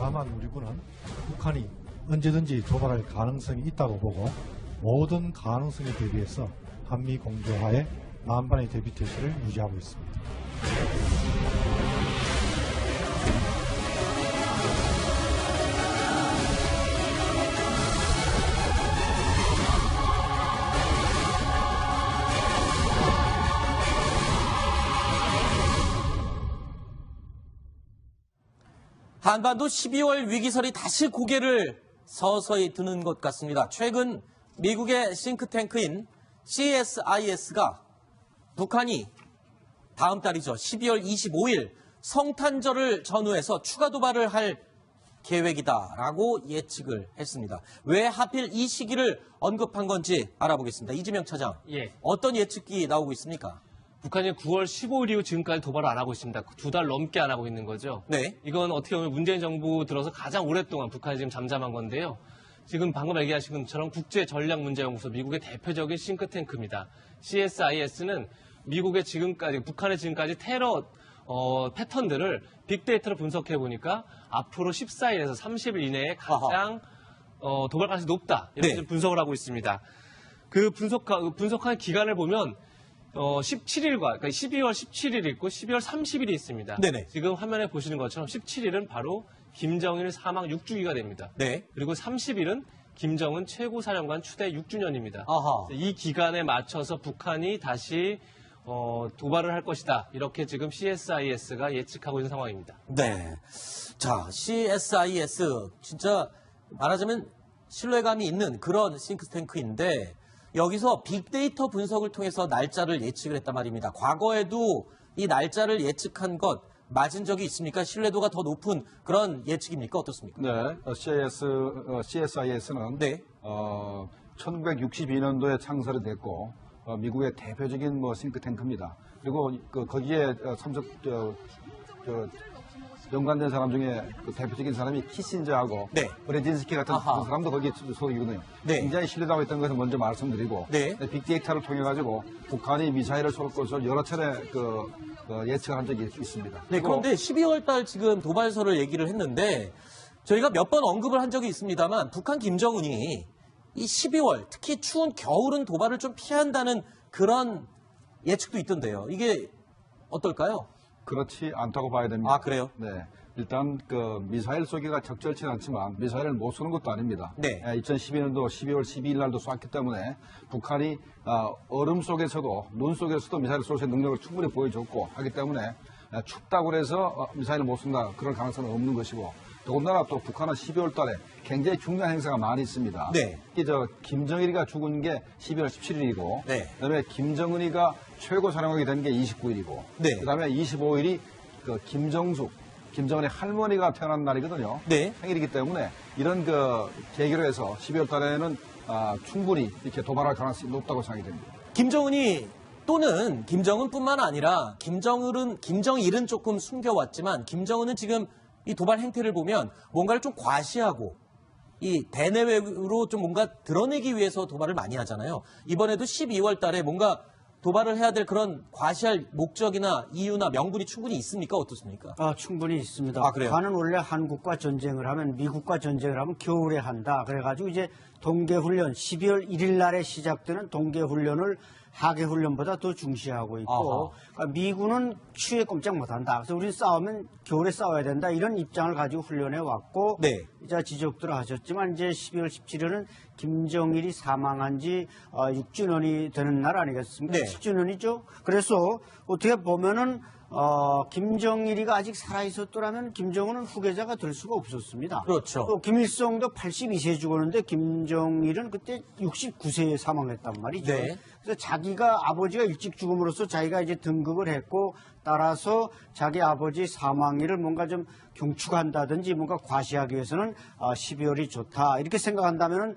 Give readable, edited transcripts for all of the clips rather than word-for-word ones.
다만 우리 군은 북한이 언제든지 도발할 가능성이 있다고 보고 모든 가능성에 대비해서 한미 공조하에 만반의 대비 태세를 유지하고 있습니다. 한반도 12월 위기설이 다시 고개를 서서히 드는 것 같습니다. 최근 미국의 싱크탱크인 CSIS가 북한이 다음 달이죠. 12월 25일 성탄절을 전후해서 추가 도발을 할 계획이다라고 예측을 했습니다. 왜 하필 이 시기를 언급한 건지 알아보겠습니다. 이지명 차장, 어떤 예측이 나오고 있습니까? 북한이 9월 15일 이후 지금까지 도발을 안 하고 있습니다. 2달 넘게 안 하고 있는 거죠. 네. 이건 어떻게 보면 문재인 정부 들어서 가장 오랫동안 북한이 지금 잠잠한 건데요. 지금 방금 얘기하신 것처럼 국제전략문제연구소 미국의 대표적인 싱크탱크입니다. CSIS는 미국의 지금까지, 북한의 지금까지 테러 패턴들을 빅데이터로 분석해 보니까 앞으로 14일에서 30일 이내에 가장 도발 가능성이 높다. 이렇게 네. 분석을 하고 있습니다. 그 분석한 기간을 보면 17일과, 그러니까 12월 17일이 있고 12월 30일이 있습니다. 네네. 지금 화면에 보시는 것처럼 17일은 바로 김정일 사망 6주기가 됩니다. 네. 그리고 30일은 김정은 최고사령관 추대 6주년입니다. 아하. 이 기간에 맞춰서 북한이 다시 도발을 할 것이다. 이렇게 지금 CSIS가 예측하고 있는 상황입니다. 네. 자, CSIS 진짜 말하자면 신뢰감이 있는 그런 싱크탱크인데 여기서 빅데이터 분석을 통해서 날짜를 예측을 했단 말입니다. 과거에도 이 날짜를 예측한 것 맞은 적이 있습니까? 신뢰도가 더 높은 그런 예측입니까? 어떻습니까? 네, CSIS는 네. 1962년도에 창설이 됐고 미국의 대표적인 싱크탱크입니다. 그리고 거기에 연관된 사람 중에 대표적인 사람이 키신저하고 네. 브레진스키 같은 아하. 사람도 거기에 소속이거든요. 네. 굉장히 신뢰도가 있다는 것을 먼저 말씀드리고 네. 빅데이터를 통해 가지고 북한이 미사일을 쏠 것을 여러 차례 예측을 한 적이 있습니다. 네, 그런데 12월 달 지금 도발설을 얘기를 했는데 저희가 몇 번 언급을 한 적이 있습니다만 북한 김정은이 이 12월 특히 추운 겨울은 도발을 좀 피한다는 그런 예측도 있던데요. 이게 어떨까요? 그렇지 않다고 봐야 됩니다. 아, 그래요? 네. 일단 미사일 쏘기가 적절치는 않지만 미사일을 못 쏘는 것도 아닙니다. 네. 2012년도 12월 12일 날도 쐈기 때문에 북한이 얼음 속에서도 눈 속에서도 미사일을 쏠 수 있는 능력을 충분히 보여줬고 하기 때문에 춥다고 해서 미사일을 못 쏜다 그럴 가능성은 없는 것이고 더군다나 또 북한은 12월 달에 굉장히 중요한 행사가 많이 있습니다. 네. 특히 김정일이가 죽은 게 12월 17일이고 네. 그다음에 김정은이가 최고 사령관이 된 게 29일이고 네. 그다음에 25일이 김정은의 할머니가 태어난 날이거든요. 네. 생일이기 때문에 이런 계기로 해서 12월 달에는 충분히 이렇게 도발할 가능성이 높다고 생각이 됩니다. 김정은이 또는 김정은뿐만 아니라 김정일은 조금 숨겨왔지만 김정은은 지금 이 도발 행태를 보면 뭔가를 좀 과시하고 이 대내외로 좀 뭔가 드러내기 위해서 도발을 많이 하잖아요. 이번에도 12월 달에 뭔가 도발을 해야 될 그런 과시할 목적이나 이유나 명분이 충분히 있습니까? 어떻습니까? 충분히 있습니다. 아, 그래요? 북한은 원래 한국과 전쟁을 하면 미국과 전쟁을 하면 겨울에 한다. 그래가지고 이제 동계훈련 12월 1일 날에 시작되는 동계훈련을 하계훈련보다 더 중시하고 있고 그러니까 미군은 추위에 꼼짝 못한다. 그래서 우리는 싸우면 겨울에 싸워야 된다. 이런 입장을 가지고 훈련해 왔고 네. 이제 지적들을 하셨지만 이제 12월 17일은 김정일이 사망한 지 6주년이 되는 날 아니겠습니까? 네. 10주년이죠. 그래서 어떻게 보면은 김정일이가 아직 살아있었더라면 김정은은 후계자가 될 수가 없었습니다. 그렇죠. 또 김일성도 82세에 죽었는데 김정일은 그때 69세에 사망했단 말이죠. 네. 그래서 자기가 아버지가 일찍 죽음으로써 자기가 이제 등극을 했고 따라서 자기 아버지 사망일을 뭔가 좀 경축한다든지 뭔가 과시하기 위해서는 12월이 좋다 이렇게 생각한다면은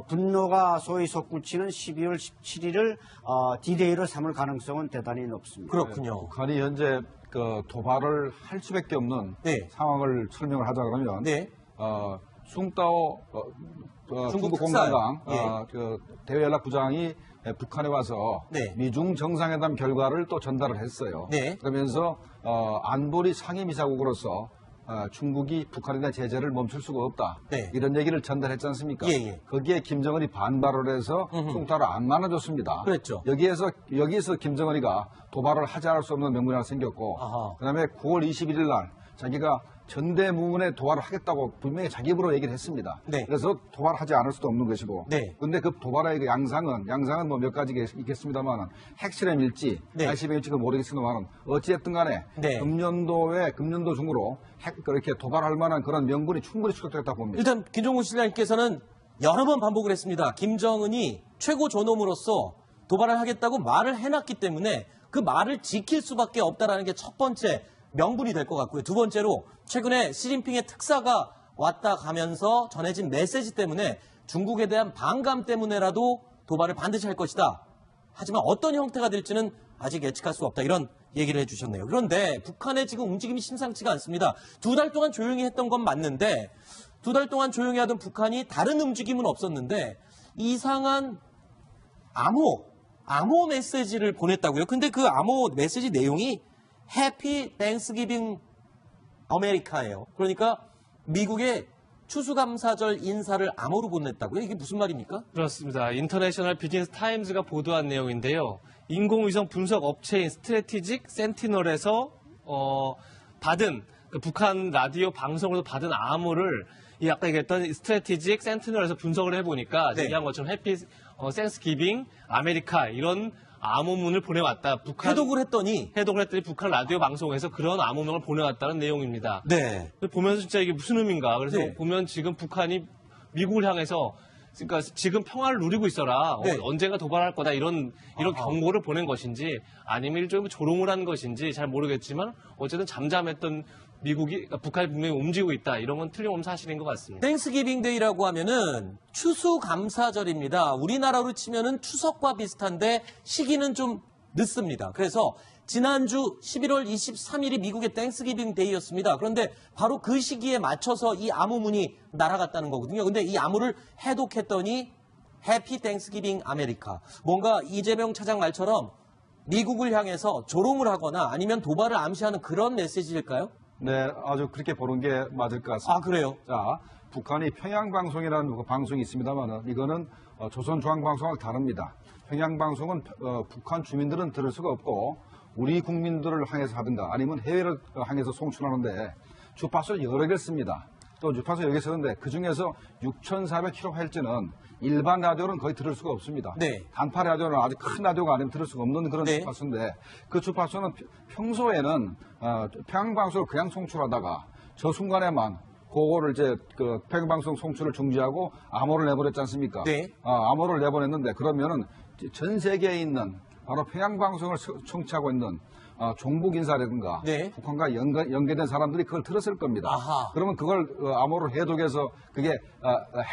분노가 소위 솟구치는 12월 17일을 디데이로 삼을 가능성은 대단히 높습니다. 그렇군요. 북한이 현재 도발을 할 수밖에 없는 네. 상황을 설명을 하자 그러면 네. 숭따오 중국 특사요. 공산당 예. 대외연락부장이 북한에 와서 네. 미중 정상회담 결과를 또 전달을 했어요. 네. 그러면서 안보리 상임이사국으로서 중국이 북한에 대한 제재를 멈출 수가 없다. 네. 이런 얘기를 전달했지 않습니까? 예, 예. 거기에 김정은이 반발을 해서 송타를 안 만나줬습니다. 그랬죠. 여기에서 김정은이가 도발을 하지 않을 수 없는 명분이 하나 생겼고, 아하. 그다음에 9월 21일 날 자기가 전대무문에 도발을 하겠다고 분명히 자기 입으로 얘기를 했습니다. 네. 그래서 도발하지 않을 수도 없는 것이고. 네. 근데 그 도발의 그 양상은 뭐 몇 가지 있겠습니다만은 핵실험일지, 네. ICBM일지 모르겠습니다만은 어찌됐든 간에 네. 금년도 중으로 그렇게 도발할 만한 그런 명분이 충분히 추격됐다고 봅니다. 일단 김종국 실장님께서는 여러 번 반복을 했습니다. 김정은이 최고 존엄으로서 도발을 하겠다고 말을 해놨기 때문에 그 말을 지킬 수밖에 없다라는 게 첫 번째 명분이 될 것 같고요. 두 번째로 최근에 시진핑의 특사가 왔다 가면서 전해진 메시지 때문에 중국에 대한 반감 때문에라도 도발을 반드시 할 것이다. 하지만 어떤 형태가 될지는 아직 예측할 수 없다. 이런 얘기를 해주셨네요. 그런데 북한의 지금 움직임이 심상치가 않습니다. 2달 동안 조용히 했던 건 맞는데 2달 동안 조용히 하던 북한이 다른 움직임은 없었는데 이상한 암호 메시지를 보냈다고요. 근데 그 암호 메시지 내용이 해피 땡스기빙 아메리카예요. 그러니까 미국의 추수감사절 인사를 암호로 보냈다고요? 이게 무슨 말입니까? 그렇습니다. 인터내셔널 비즈니스 타임즈가 보도한 내용인데요. 인공위성 분석 업체인 스트래티직 센티널에서 받은 그 북한 라디오 방송으로 받은 암호를 이 아까 얘기했던 스트래티직 센티널에서 분석을 해보니까 네. 얘기한 것처럼 해피 땡스기빙 아메리카 이런 암호문을 보내왔다. 해독을 했더니 북한 라디오 방송에서 그런 암호명을 보내왔다는 내용입니다. 네. 보면서 진짜 이게 무슨 의미인가. 그래서 네. 보면 지금 북한이 미국을 향해서 그러니까 지금 평화를 누리고 있어라. 네. 언젠가 도발할 거다. 이런 아하. 경고를 보낸 것인지 아니면 일종의 조롱을 한 것인지 잘 모르겠지만 어쨌든 잠잠했던 북한이 분명히 움직이고 있다. 이런 건 틀림없는 사실인 것 같습니다. 땡스기빙 데이라고 하면은 추수감사절입니다. 우리나라로 치면은 추석과 비슷한데 시기는 좀 늦습니다. 그래서 지난주 11월 23일이 미국의 땡스기빙 데이였습니다. 그런데 바로 그 시기에 맞춰서 이 암호문이 날아갔다는 거거든요. 근데 이 암호를 해독했더니 해피 땡스기빙 아메리카. 뭔가 이재명 차장 말처럼 미국을 향해서 조롱을 하거나 아니면 도발을 암시하는 그런 메시지일까요? 네, 아주 그렇게 보는 게 맞을 것 같습니다. 아, 그래요? 자, 북한이 평양방송이라는 그 방송이 있습니다만 이거는 조선중앙방송하고 다릅니다. 평양방송은 북한 주민들은 들을 수가 없고 우리 국민들을 향해서 하든가 아니면 해외를 향해서 송출하는데 주파수를 여러 개를 씁니다. 또 주파수 여러 개 쓰는데 그중에서 6,400kHz는 일반 라디오는 거의 들을 수가 없습니다. 네. 단파 라디오는 아주 큰 라디오가 아니면 들을 수가 없는 그런 네. 주파수인데 그 주파수는 평소에는 평양방송을 그냥 송출하다가 저 순간에만 그거를 이제 그 평양방송 송출을 중지하고 암호를 내보냈지 않습니까? 네. 암호를 내보냈는데 그러면은 전 세계에 있는 바로 평양방송을 청취하고 있는 종북 인사라든가 네. 북한과 연계된 사람들이 그걸 들었을 겁니다. 아하. 그러면 그걸 암호로 해독해서 그게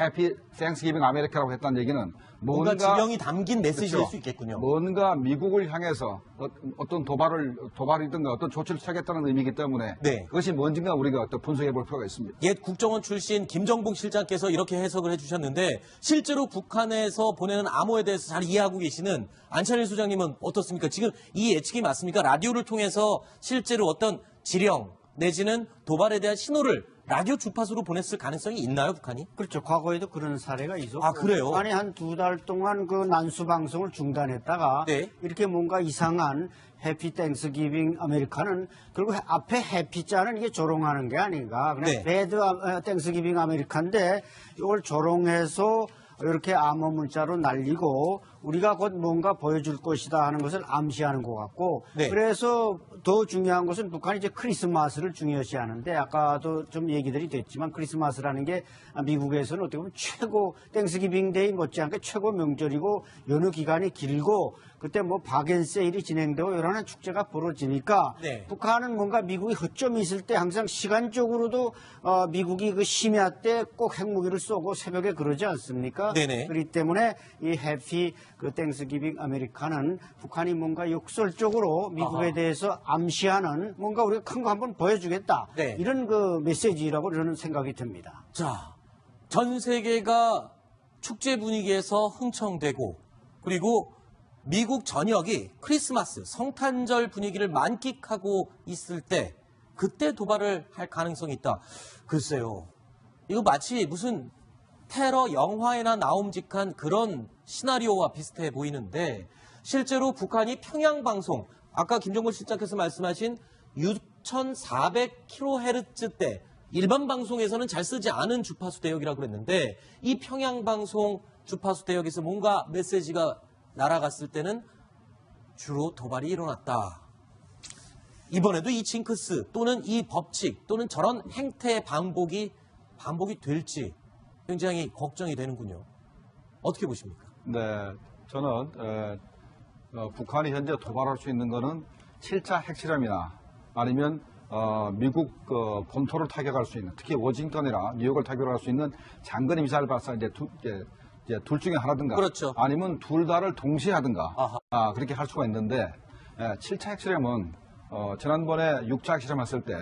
해피 땡스기빙 아메리카라고 했다는 얘기는 뭔가 지령이 담긴 메시지일 그렇죠. 수 있겠군요. 뭔가 미국을 향해서 어떤 도발이든가 어떤 조치를 취하겠다는 의미이기 때문에 네. 그것이 뭔지가 우리가 또 분석해 볼 필요가 있습니다. 옛 국정원 출신 김정복 실장께서 이렇게 해석을 해주셨는데 실제로 북한에서 보내는 암호에 대해서 잘 이해하고 계시는 안찬일 소장님은 어떻습니까? 지금 이 예측이 맞습니까? 라디오를 통해서 실제로 어떤 지령 내지는 도발에 대한 신호를 라디오 주파수로 보냈을 가능성이 있나요, 북한이? 그렇죠. 과거에도 그런 사례가 있었고. 아, 그래요? 북한이 한 2달 동안 그 난수 방송을 중단했다가 네. 이렇게 뭔가 이상한 해피 땡스기빙 아메리카는 결국 앞에 해피자는 이게 조롱하는 게 아닌가. 그냥 네. 배드 땡스기빙 아메리카인데 이걸 조롱해서 이렇게 암호 문자로 날리고 우리가 곧 뭔가 보여줄 것이다 하는 것을 암시하는 것 같고 네. 그래서 더 중요한 것은 북한이 이제 크리스마스를 중요시하는데 아까도 좀 얘기들이 됐지만 크리스마스라는 게 미국에서는 어떻게 보면 최고 땡스기빙 데이 못지않게 최고 명절이고 연휴 기간이 길고 그때 뭐 박앤세일이 진행되고 여러 가지 축제가 벌어지니까 네. 북한은 뭔가 미국이 허점이 있을 때 항상 시간적으로도 미국이 그 심야 때 꼭 핵무기를 쏘고 새벽에 그러지 않습니까? 네네. 그렇기 때문에 이 해피 그 땡스기빙 아메리카는 북한이 뭔가 역설적으로 미국에 아하. 대해서 암시하는 뭔가 우리가 큰 거 한번 보여주겠다. 네. 이런 그 메시지라고 저는 생각이 듭니다. 자, 전 세계가 축제 분위기에서 흥청되고 그리고 미국 전역이 크리스마스, 성탄절 분위기를 만끽하고 있을 때 그때 도발을 할 가능성이 있다. 글쎄요. 이거 마치 무슨 테러 영화에나 나옴직한 그런 시나리오와 비슷해 보이는데 실제로 북한이 평양 방송, 아까 김정근 실장께서 말씀하신 6,400kHz 대 일반 방송에서는 잘 쓰지 않은 주파수 대역이라고 그랬는데 이 평양 방송 주파수 대역에서 뭔가 메시지가 날아갔을 때는 주로 도발이 일어났다. 이번에도 이 징크스 또는 이 법칙 또는 저런 행태의 반복이 될지 굉장히 걱정이 되는군요. 어떻게 보십니까? 네, 저는 북한이 현재 도발할 수 있는 것은 7차 핵실험이나 아니면 미국 본토를 타격할 수 있는, 특히 워싱턴이나 뉴욕을 타격할 수 있는 장거리 미사일 발사 이제 둘 중에 하나든가, 그렇죠. 아니면 둘 다를 동시에 하든가, 아하. 그렇게 할 수가 있는데 7차 핵실험은 지난번에 6차 핵실험 했을 때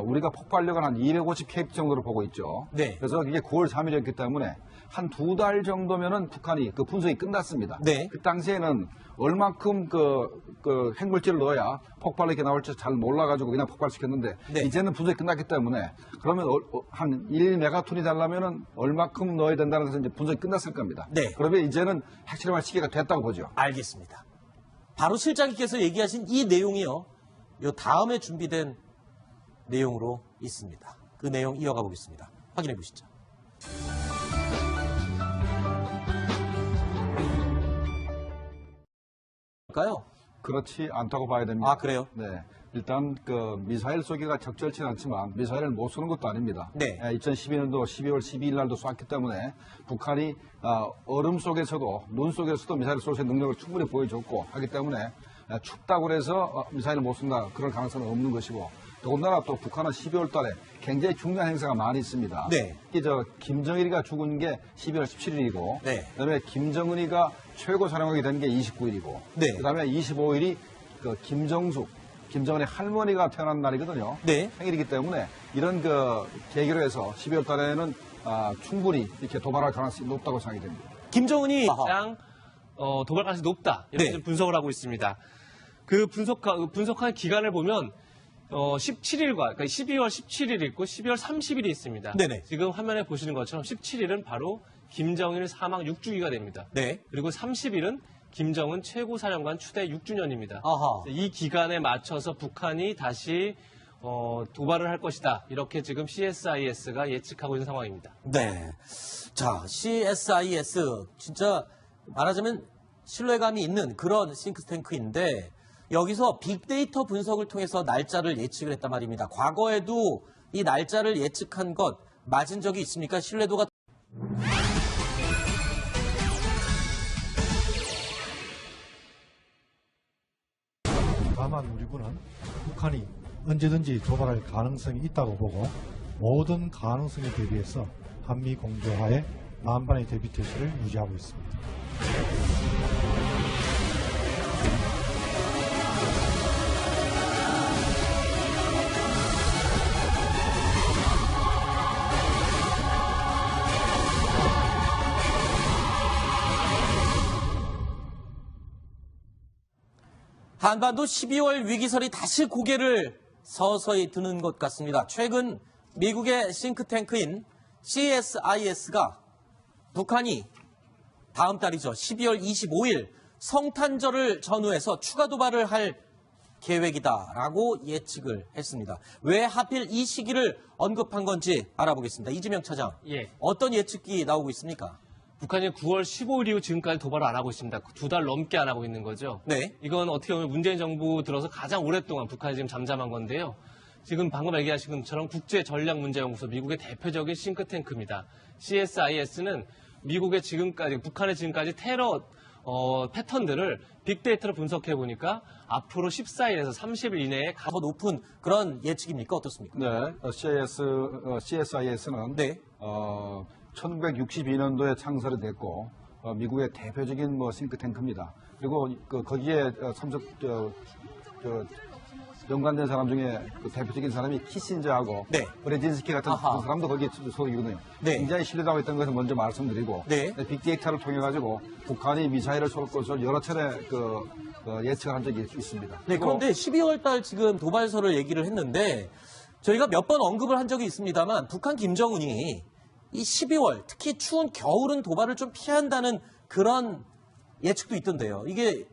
우리가 폭발력은 한 250km 정도로 보고 있죠. 네. 그래서 이게 9월 3일이었기 때문에 한 2달 정도면은 북한이 그 분석이 끝났습니다. 네. 그 당시에는 얼만큼 그 핵물질을 넣어야 폭발력이 나올지 잘 몰라가지고 그냥 폭발시켰는데 네. 이제는 분석이 끝났기 때문에 그러면 한 1메가톤이 되려면은 얼만큼 넣어야 된다는 것은 이제 분석이 끝났을 겁니다. 네. 그러면 이제는 핵실험할 시기가 됐다고 보죠. 알겠습니다. 바로 실장님께서 얘기하신 이 내용이요. 요 다음에 준비된 내용으로 있습니다. 그 내용 이어가 보겠습니다. 확인해 보시죠. 까요? 그렇지 않다고 봐야 됩니다. 아, 그래요? 네. 일단 미사일 쏘기가 적절치는 않지만 미사일을 못 쏘는 것도 아닙니다. 네. 2012년도 12월 12일 날도 쐈기 때문에 북한이 얼음 속에서도 눈 속에서도 미사일을 쏠 수 있는 능력을 충분히 보여줬고 하기 때문에 춥다고 해서 미사일을 못 쏜다 그런 가능성은 없는 것이고 더군다나 또 북한은 12월 달에 굉장히 중요한 행사가 많이 있습니다. 네. 특히 김정일이가 죽은 게 12월 17일이고 네. 그다음에 김정은이가 최고 사령관이 된 게 29일이고 네. 그다음에 25일이 김정은의 할머니가 태어난 날이거든요. 네. 생일이기 때문에 이런 계기로 해서 12월 달에는 충분히 이렇게 도발할 가능성이 높다고 생각이 됩니다. 김정은이 가장 도발 가능성이 높다 이렇게 네. 분석을 하고 있습니다. 그 분석한 기간을 보면 17일과 그러니까 12월 17일 있고 12월 30일이 있습니다. 네네. 지금 화면에 보시는 것처럼 17일은 바로 김정일 사망 6주기가 됩니다. 네. 그리고 30일은 김정은 최고사령관 추대 6주년입니다. 아하. 이 기간에 맞춰서 북한이 다시 도발을 할 것이다. 이렇게 지금 CSIS가 예측하고 있는 상황입니다. 네. 자, CSIS 진짜 말하자면 신뢰감이 있는 그런 싱크탱크인데 여기서 빅데이터 분석을 통해서 날짜를 예측을 했단 말입니다. 과거에도 이 날짜를 예측한 것 맞은 적이 있습니까? 신뢰도가 다만 우리 군은 북한이 언제든지 도발할 가능성이 있다고 보고 모든 가능성에 대비해서 한미 공조하에 만반의 대비 태세를 유지하고 있습니다. 한반도 12월 위기설이 다시 고개를 서서히 드는 것 같습니다. 최근 미국의 싱크탱크인 CSIS가 북한이 다음 달이죠. 12월 25일 성탄절을 전후해서 추가 도발을 할 계획이다라고 예측을 했습니다. 왜 하필 이 시기를 언급한 건지 알아보겠습니다. 이지명 차장, 예. 어떤 예측이 나오고 있습니까? 북한이 9월 15일 이후 지금까지 도발을 안 하고 있습니다. 2달 넘게 안 하고 있는 거죠. 네. 이건 어떻게 보면 문재인 정부 들어서 가장 오랫동안 북한이 지금 잠잠한 건데요. 지금 방금 얘기하신 것처럼 국제전략문제연구소 미국의 대표적인 싱크탱크입니다. CSIS는 미국의 북한의 지금까지 테러 패턴들을 빅데이터로 분석해 보니까 앞으로 14일에서 30일 이내에 더 높은 그런 예측입니까? 어떻습니까? 네, CSIS는 네. 1962년도에 창설이 됐고 미국의 대표적인 싱크탱크입니다. 그리고 거기에 연관된 사람 중에 그 대표적인 사람이 키신저하고 네. 브레진스키 같은 아하. 그 사람도 거기에 소속이거든요. 네. 굉장히 신뢰하고 있던 것을 먼저 말씀드리고 네. 빅데이터를 통해 가지고 북한이 미사일을 쏠 것을 여러 차례 예측을 한 적이 있습니다. 네, 그런데 12월 달 지금 도발설을 얘기를 했는데 저희가 몇 번 언급을 한 적이 있습니다만 북한 김정은이 이 12월 특히 추운 겨울은 도발을 좀 피한다는 그런 예측도 있던데요. 이게